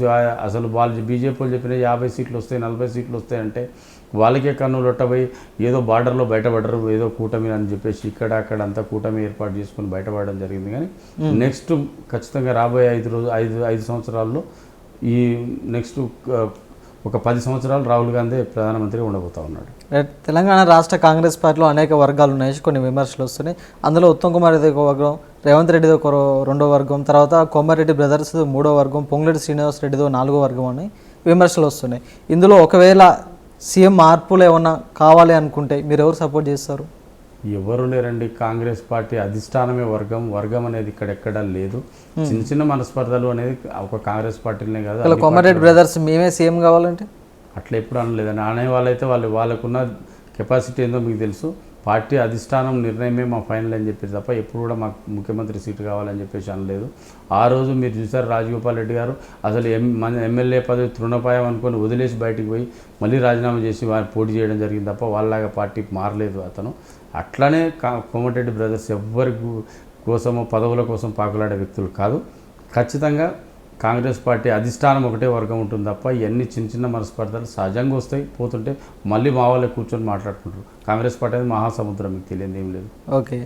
అసలు వాళ్ళు బీజేపీ వాళ్ళు చెప్పిన 50 సీట్లు వస్తాయి, 40 సీట్లు వస్తాయంటే వాళ్ళకే కన్నులు ఒట్టబోయి ఏదో బార్డర్లో బయటపడరు, ఏదో కూటమి అని చెప్పేసి అక్కడ అంతా కూటమి ఏర్పాటు చేసుకుని బయటపడడం జరిగింది. కానీ నెక్స్ట్ ఖచ్చితంగా రాబోయే 5 సంవత్సరాల్లో ఈ నెక్స్ట్ ఒక 10 సంవత్సరాలు రాహుల్ గాంధీ ప్రధానమంత్రిగా ఉండబోతా ఉన్నాడు. తెలంగాణ రాష్ట్ర కాంగ్రెస్ పార్టీలో అనేక వర్గాలు ఉన్నాయి, కొన్ని విమర్శలు వస్తున్నాయి. అందులో ఉత్తమ్ కుమార్ రెడ్డి ఒక వర్గం, రేవంత్ రెడ్డిది ఒక 2వ వర్గం, తర్వాత కోమారెడ్డి బ్రదర్స్ 3వ వర్గం, పొంగులేటి శ్రీనివాస్ రెడ్డిదో 4వ వర్గం అని విమర్శలు వస్తున్నాయి. ఇందులో ఒకవేళ సీఎం మార్పులు ఏమన్నా కావాలి అనుకుంటే మీరు ఎవరు సపోర్ట్ చేస్తారు? ఎవరు లేరండి. కాంగ్రెస్ పార్టీ అధిష్టానమే వర్గం అనేది ఇక్కడెక్కడా లేదు. చిన్న మనస్పర్ధలు అనేది ఒక కాంగ్రెస్ పార్టీలనే కాదు. కోమారెడ్డి బ్రదర్స్ మేమే సీఎం కావాలంటే అట్లా ఎప్పుడు అనలేదని అనే వాళ్ళైతే వాళ్ళకున్న కెపాసిటీ ఏందో మీకు తెలుసు. పార్టీ అధిష్టానం నిర్ణయమే మా ఫైనల్ అని చెప్పేసి తప్ప ఎప్పుడు కూడా మాకు ముఖ్యమంత్రి సీటు కావాలని చెప్పేసి అనలేదు. ఆ రోజు మీరు చూసారు, రాజగోపాల్ రెడ్డి గారు అసలు ఎమ్మెల్యే పదవి తృణపాయం అనుకొని వదిలేసి బయటికి పోయి మళ్ళీ రాజీనామా చేసి వారు పోటీ చేయడం జరిగింది తప్ప వాళ్ళలాగా పార్టీ మారలేదు అతను. అట్లనే కోమటిరెడ్డి బ్రదర్స్ ఎవ్వరి కోసమో పదవుల కోసం పాకులాడే వ్యక్తులు కాదు. ఖచ్చితంగా కాంగ్రెస్ పార్టీ అధిష్టానం ఒకటే వర్గం ఉంటుంది తప్ప ఇవన్నీ చిన్న చిన్న మనస్పర్ధలు సహజంగా వస్తాయి, పోతుంటే మళ్ళీ మా వాళ్ళే కూర్చొని మాట్లాడుకుంటారు. కాంగ్రెస్ పార్టీ అనేది మహాసముద్రం, మీకు తెలియదు ఏం లేదు. Okay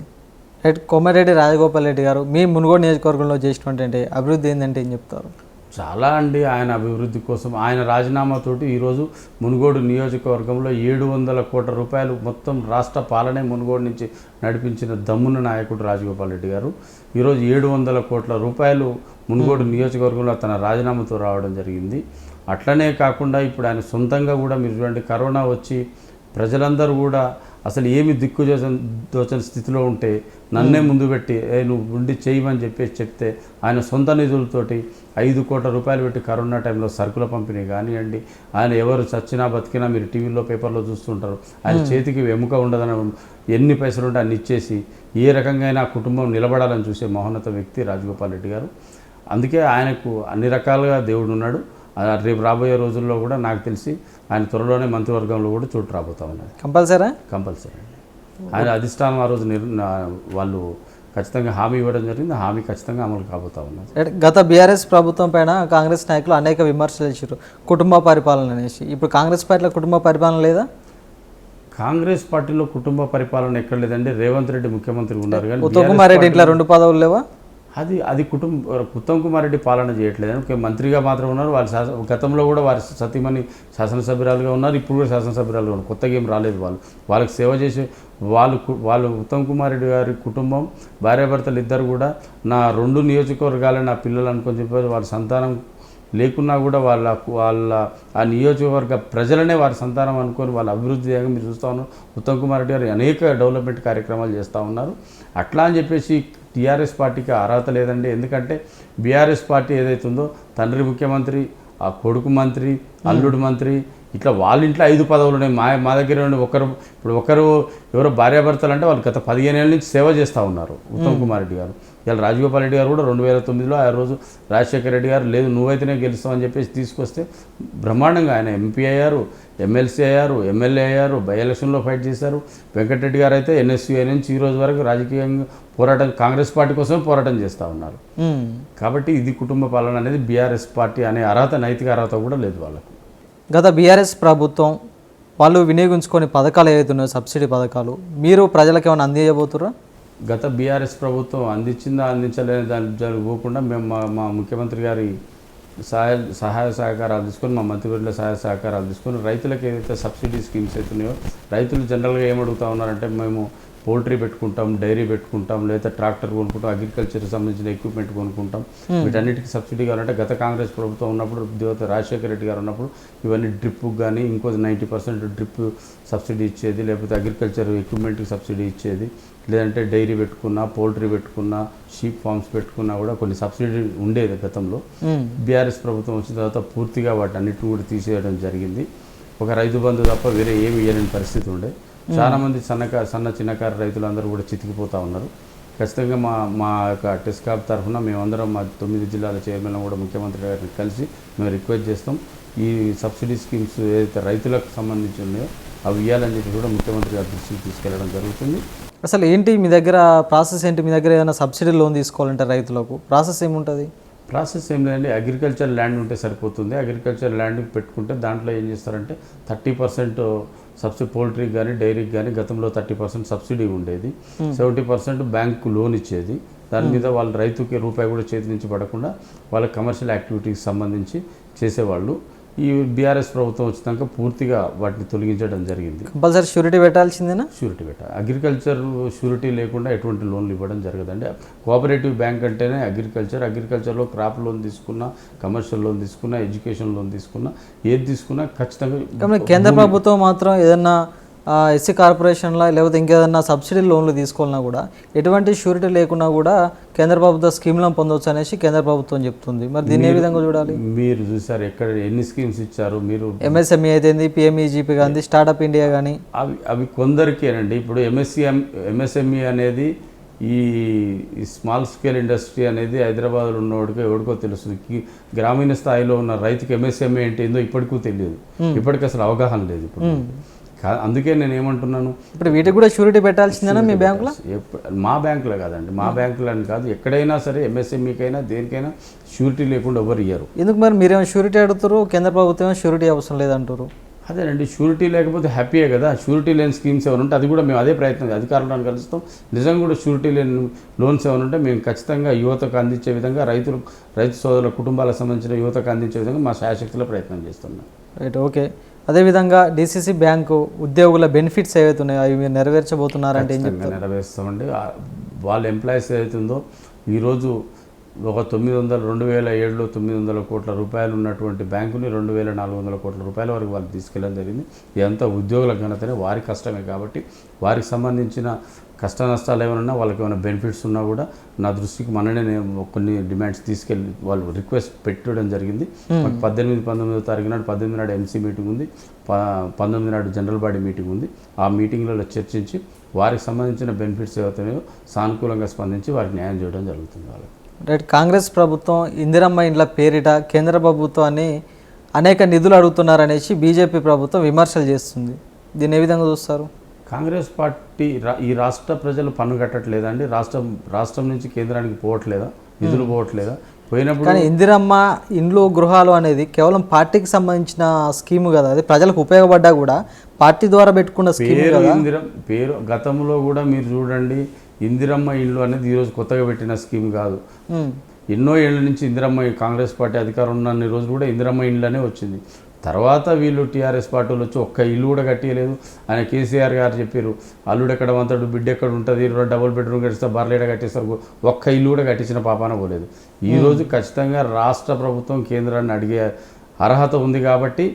right. కోమటిరెడ్డి రాజగోపాల్ రెడ్డి గారు మీ మునుగోడు నియోజకవర్గంలో చేసినటువంటి అభివృద్ధి ఏంటంటే ఏం చెప్తారు? చాలా అండి. ఆయన అభివృద్ధి కోసం ఆయన రాజీనామాతోటి ఈరోజు మునుగోడు నియోజకవర్గంలో 700 కోట్ల రూపాయలు మొత్తం రాష్ట్ర పాలనే మునుగోడు నుంచి నడిపించిన దమ్మున నాయకుడు రాజగోపాల్ రెడ్డి గారు ఈరోజు 700 కోట్ల రూపాయలు మునుగోడు నియోజకవర్గంలో తన రాజీనామాతో రావడం జరిగింది. అట్లనే కాకుండా ఇప్పుడు ఆయన సొంతంగా కూడా మీరు చూడండి, కరోనా వచ్చి ప్రజలందరూ కూడా అసలు ఏమి దోచని స్థితిలో ఉంటే నన్నే ముందు పెట్టి నువ్వు ఉండి చేయమని చెప్తే ఆయన సొంత నిధులతోటి 5 కోట్ల రూపాయలు పెట్టి కరోనా టైంలో సరుకుల పంపిణీ కానివ్వండి, ఆయన ఎవరు చచ్చినా బతికినా మీరు టీవీలో పేపర్లో చూస్తుంటారు, ఆయన చేతికి వెముక ఉండదని ఎన్ని పైసలు ఉంటే అన్ని ఇచ్చేసి ఏ రకంగా ఆ కుటుంబం నిలబడాలని చూసే మహోన్నత వ్యక్తి రాజగోపాల్ రెడ్డి గారు. అందుకే ఆయనకు అన్ని రకాలుగా దేవుడు ఉన్నాడు. రేపు రాబోయే రోజుల్లో కూడా నాకు తెలిసి ఆయన త్వరలోనే మంత్రివర్గంలో కూడా చోటు రాబోతా ఉన్నది. కంపల్సరీ ఆయన అధిష్టానం ఆ రోజు వాళ్ళు ఖచ్చితంగా హామీ ఇవ్వడం జరిగింది. హామీ ఖచ్చితంగా అమలు కాబోతా ఉన్నది. గత బీఆర్ఎస్ ప్రభుత్వం పైన కాంగ్రెస్ నాయకులు అనేక విమర్శలు చేశారు, కుటుంబ పరిపాలన అనేసి. ఇప్పుడు కాంగ్రెస్ పార్టీలో కుటుంబ పరిపాలన లేదా? కాంగ్రెస్ పార్టీలో కుటుంబ పరిపాలన ఎక్కడ లేదండి. రేవంత్ రెడ్డి ముఖ్యమంత్రి ఉన్నారు, కానీ ఉత్తమ్ కుమార్ రెడ్డి ఇంట్లో 2 పదవులు లేవా? అది ఉత్తమ్ కుమార్ రెడ్డి పాలన చేయట్లేదు, మంత్రిగా మాత్రం ఉన్నారు. వాళ్ళు గతంలో కూడా వారి సతీమణి శాసనసభ్యురాలుగా ఉన్నారు, ఇప్పుడు కూడా శాసనసభ్యురాలుగా ఉన్నారు. కొత్తగా ఏం రాలేదు. వాళ్ళకి సేవ చేసే వాళ్ళు ఉత్తమ్ కుమార్ రెడ్డి గారి కుటుంబం భార్యాభర్తలు ఇద్దరు కూడా నా 2 నియోజకవర్గాలే నా పిల్లలు అనుకొని చెప్పారు. వాళ్ళ సంతానం లేకున్నా కూడా వాళ్ళ ఆ నియోజకవర్గ ప్రజలనే వారి సంతానం అనుకొని వాళ్ళ అభివృద్ధి మీరు చూస్తూ ఉన్నారు. ఉత్తమ్ కుమార్ రెడ్డి గారు అనేక డెవలప్మెంట్ కార్యక్రమాలు చేస్తూ ఉన్నారు. అట్లా అని చెప్పేసి టీఆర్ఎస్ పార్టీకి అర్హత లేదండి. ఎందుకంటే బీఆర్ఎస్ పార్టీ ఏదైతుందో తండ్రి ముఖ్యమంత్రి, ఆ కొడుకు మంత్రి, అల్లుడు మంత్రి, ఇట్లా వాళ్ళ ఇంట్లో 5 పదవులు ఉన్నాయి. మా దగ్గర ఒకరు ఎవరో భార్యాభర్తలు అంటే వాళ్ళు గత 15 ఏళ్ళ నుంచి సేవ చేస్తూ ఉన్నారు ఉత్తమ్ కుమార్ రెడ్డి గారు. ఇలా రాజగోపాల్ రెడ్డి గారు కూడా 2009లో ఆ రోజు రాజశేఖర రెడ్డి గారు లేదు నువ్వైతేనే గెలుస్తామని చెప్పేసి తీసుకొస్తే బ్రహ్మాండంగా ఆయన ఎంపీ అయ్యారు, ఎమ్మెల్సీ అయ్యారు, ఎమ్మెల్యే అయ్యారు, బై ఎలక్షన్లో ఫైట్ చేశారు. వెంకటరెడ్డి గారు అయితే ఎన్ఎస్యూఐ నుంచి ఈ రోజు వరకు రాజకీయంగా పోరాటం కాంగ్రెస్ పార్టీ కోసమే పోరాటం చేస్తూ ఉన్నారు. కాబట్టి ఇది కుటుంబ పాలన అనేది బీఆర్ఎస్ పార్టీ అనే అర్హత, నైతిక అర్హత కూడా లేదు వాళ్ళకు. గత బీఆర్ఎస్ ప్రభుత్వం వాళ్ళు వినియోగించుకొని పథకాలు ఏవైతున్నాయో సబ్సిడీ పథకాలు మీరు ప్రజలకు ఏమైనా అందించబోతురా? గత బీఆర్ఎస్ ప్రభుత్వం అందించిందా అందించలేని దాని జరగకుండా మేము మా ముఖ్యమంత్రి గారి సహాయ సహకారాలు తీసుకొని, మా మంత్రివర్యుల సహాయ సహకారాలు తీసుకొని రైతులకు ఏదైతే సబ్సిడీ స్కీమ్స్ అవుతున్నాయో, రైతులు జనరల్గా ఏమడుగుతా ఉన్నారంటే మేము పోల్ట్రీ పెట్టుకుంటాం, డైరీ పెట్టుకుంటాం, లేదా ట్రాక్టర్ కొనుక్కుంటాం, అగ్రికల్చర్కి సంబంధించిన ఎక్విప్మెంట్ కొనుక్కుంటాం, వీటన్నిటికీ సబ్సిడీ కావాలంటే గత కాంగ్రెస్ ప్రభుత్వం ఉన్నప్పుడు రాజశేఖర రెడ్డి గారు ఉన్నప్పుడు ఇవన్నీ డ్రిప్కి కానీ ఇంకో 90% డ్రిప్ సబ్సిడీ ఇచ్చేది, లేకపోతే అగ్రికల్చర్ ఎక్విప్మెంట్కి సబ్సిడీ ఇచ్చేది, లేదంటే డైరీ పెట్టుకున్నా, పోల్ట్రీ పెట్టుకున్నా, షీప్ ఫార్మ్స్ పెట్టుకున్నా కూడా కొన్ని సబ్సిడీ ఉండేది గతంలో. బీఆర్ఎస్ ప్రభుత్వం వచ్చిన తర్వాత పూర్తిగా వాటన్నిటిని కూడా తీసేయడం జరిగింది. ఒక రైతు బంధు తప్ప వేరే ఏమి ఇవ్వలేని పరిస్థితి ఉండే. చాలామంది సన్న చిన్నకారు రైతులందరూ కూడా చితికిపోతూ ఉన్నారు. ఖచ్చితంగా మా యొక్క టెస్కాప్ తరఫున మేమందరం మా 9 జిల్లాల చైర్మన్ కూడా ముఖ్యమంత్రి గారిని కలిసి మేము రిక్వెస్ట్ చేస్తాం. ఈ సబ్సిడీ స్కీమ్స్ ఏదైతే రైతులకు సంబంధించి ఉన్నాయో అవి ఇవ్వాలని చెప్పి కూడా ముఖ్యమంత్రి గారి దృష్టికి తీసుకెళ్లడం జరుగుతుంది. అసలు ఏంటి మీ దగ్గర ప్రాసెస్ ఏంటి? మీ దగ్గర ఏదైనా సబ్సిడీ లోన్ తీసుకోవాలంటే రైతులకు ప్రాసెస్ ఏముంటుంది? ప్రాసెస్ ఏం లేదండి. అగ్రికల్చర్ ల్యాండ్ ఉంటే సరిపోతుంది. అగ్రికల్చర్ ల్యాండ్ పెట్టుకుంటే దాంట్లో ఏం చేస్తారంటే 30% సబ్సిడీ, పోల్ట్రీకి కానీ డైరీకి కానీ గతంలో 30% సబ్సిడీ ఉండేది, 70% బ్యాంకు లోన్ ఇచ్చేది. దాని మీద వాళ్ళ రైతుకి రూపాయి కూడా చేతి నుంచి పడకుండా వాళ్ళ కమర్షియల్ యాక్టివిటీకి సంబంధించి చేసేవాళ్ళు. ఈ బీఆర్ఎస్ ప్రభుత్వం వచ్చినాక పూర్తిగా వాటిని తొలగించడం జరిగింది. కంపల్సరీ షూరిటీ పెట్టాల్సిందేనా? షూరిటీ పెట్టాలి. అగ్రికల్చర్ షూరిటీ లేకుండా ఎటువంటి లోన్లు ఇవ్వడం జరగదండి. కోఆపరేటివ్ బ్యాంక్ అంటేనే అగ్రికల్చర్లో క్రాప్ లోన్ తీసుకున్నా, కమర్షియల్ లోన్ తీసుకున్నా, ఎడ్యుకేషన్ లోన్ తీసుకున్నా, ఏది తీసుకున్నా ఖచ్చితంగా. కేంద్ర ప్రభుత్వం మాత్రం ఏదన్నా ఎస్సీ కార్పొరేషన్లో లేకపోతే ఇంకేదన్నా సబ్సిడీ లోన్లు తీసుకోవాలన్నా కూడా ఎటువంటి షూరిటీ లేకున్నా కూడా కేంద్ర ప్రభుత్వ స్కీమ్లను పొందవచ్చు అనేసి కేంద్ర ప్రభుత్వం చెప్తుంది. మరి దీన్ని ఏ విధంగా చూడాలి? మీరు చూసారు ఎక్కడ ఎన్ని స్కీమ్స్ ఇచ్చారు మీరు? ఎంఎస్ఎంఈ అయితే, పిఎంఈజీపీ కానీ, స్టార్టప్ ఇండియా కానీ, అవి కొందరికేనండి. ఇప్పుడు ఎంఎస్ఎంఈ అనేది ఈ స్మాల్ స్కేల్ ఇండస్ట్రీ అనేది హైదరాబాద్లో ఉన్నవాడికి ఎవరికో తెలుస్తుంది. గ్రామీణ స్థాయిలో ఉన్న రైతుకి ఎంఎస్ఎంఈ అంటే ఏందో ఇప్పటికూ తెలియదు, ఇప్పటికి అసలు అవగాహన లేదు ఇప్పుడు. అందుకే నేను ఏమంటున్నాను, ఇప్పుడు వీటికి కూడా షూరిటీ పెట్టాల్సిందేనా మీ బ్యాంకులో? మా బ్యాంకులో కాదండి, మా బ్యాంకులో అని కాదు, ఎక్కడైనా సరే ఎంఎస్ఎంఈకైనా దేనికైనా షూరిటీ లేకుండా ఎవరు ఇయ్యరు. ఎందుకు మరి మీరేమో షూరిటీ అడుగుతారు, కేంద్ర ప్రభుత్వం షూరిటీ అవసరం లేదంటారు? అదేనండి, షూరిటీ లేకపోతే హ్యాపీయే కదా. షూరిటీ లేని స్కీమ్స్ ఏమైనా ఉంటే అది కూడా మేము అదే ప్రయత్నం అధికారులను కలుస్తాం. నిజంగా కూడా షూరిటీ లేని లోన్స్ ఏమైనా ఉంటే మేము ఖచ్చితంగా యువతకు అందించే విధంగా, రైతు సోదరుల కుటుంబాలకు సంబంధించిన యువతకు అందించే విధంగా మా శాయశక్తిలో ప్రయత్నం చేస్తున్నాం. Right, okay. అదేవిధంగా డిసిసి బ్యాంకు ఉద్యోగుల బెనిఫిట్స్ ఏవైతే ఉన్నాయో అవి మీరు నెరవేర్చబోతున్నారంటే ఏం చెప్తారు? నెరవేరుస్తామండి. వాళ్ళ ఎంప్లాయీస్ ఏదైతుందో ఈరోజు ఒక 2007లో 900 కోట్ల రూపాయలు ఉన్నటువంటి బ్యాంకుని 2400 కోట్ల రూపాయల వరకు వాళ్ళు తీసుకెళ్ళడం జరిగింది. ఇదంతా ఉద్యోగుల ఘనతనే, వారి కష్టమే. కాబట్టి వారికి సంబంధించిన కష్ట నష్టాలు ఏమైనా వాళ్ళకి ఏమైనా బెనిఫిట్స్ ఉన్నా కూడా నా దృష్టికి మననే నేను కొన్ని డిమాండ్స్ తీసుకెళ్ళి వాళ్ళు రిక్వెస్ట్ పెట్టడం జరిగింది. 18-19 తారీఖు నాడు 18 నాడు ఎంసీ మీటింగ్ ఉంది, 19 నాడు జనరల్ బాడీ మీటింగ్ ఉంది. ఆ మీటింగ్లలో చర్చించి వారికి సంబంధించిన బెనిఫిట్స్ ఏవైతున్నాయో సానుకూలంగా స్పందించి వారికి న్యాయం చేయడం జరుగుతుంది. వాళ్ళకి రైట్, కాంగ్రెస్ ప్రభుత్వం ఇందిరమ్మ ఇండ్ల పేరిట కేంద్ర ప్రభుత్వాన్ని అనేక నిధులు అడుగుతున్నారనేసి బీజేపీ ప్రభుత్వం విమర్శలు చేస్తుంది. దీన్ని ఏ విధంగా చూస్తారు? కాంగ్రెస్ పార్టీ ఈ రాష్ట్ర ప్రజలు పన్ను కట్టట్లేదండి, రాష్ట్రం నుంచి కేంద్రానికి పోవట్లేదా, నిధులు పోవట్లేదా? పోయినప్పుడు కానీ ఇందిరమ్మ ఇండ్లు గృహాలు అనేది కేవలం పార్టీకి సంబంధించిన స్కీము కదా, అది ప్రజలకు ఉపయోగపడ్డా కూడా పార్టీ ద్వారా పెట్టుకున్న స్కీమ్ కదా. పేరు గతంలో కూడా మీరు చూడండి, ఇందిరమ్మ ఇల్లు అనేది ఈరోజు కొత్తగా పెట్టిన స్కీమ్ కాదు. ఎన్నో ఏళ్ళ నుంచి ఇందిరమ్మ, కాంగ్రెస్ పార్టీ అధికారం ఉన్న రోజు కూడా ఇందిరమ్మ ఇళ్ళనే వచ్చింది. తర్వాత వీళ్ళు టీఆర్ఎస్ పార్టీలు వచ్చి ఒక్క ఇల్లు కూడా కట్టలేదు. ఆయన కేసీఆర్ గారు చెప్పారు, అల్లుడు ఎక్కడ వంతాడు, బిడ్డ ఎక్కడ ఉంటుంది, డబుల్ బెడ్రూమ్ కట్టిస్తారు, బర్లేడ కట్టేస్తారు, ఒక్క ఇల్లు కూడా కట్టించిన పాపాన పోలేదు. ఈరోజు ఖచ్చితంగా రాష్ట్ర ప్రభుత్వం కేంద్రాన్ని అడిగే అర్హత ఉంది కాబట్టి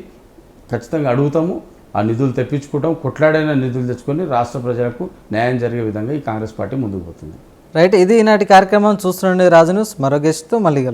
ఖచ్చితంగా అడుగుతాము. ఆ నిధులు తెప్పించుకుంటాం, కొట్లాడైన నిధులు తెచ్చుకొని రాష్ట్ర ప్రజలకు న్యాయం జరిగే విధంగా ఈ కాంగ్రెస్ పార్టీ ముందుకు పోతుంది. రైట్, ఇది ఈనాటి కార్యక్రమం. చూస్తుండే రాజు న్యూస్. మరో గెస్ట్తో మళ్ళీ కలుద్దాం.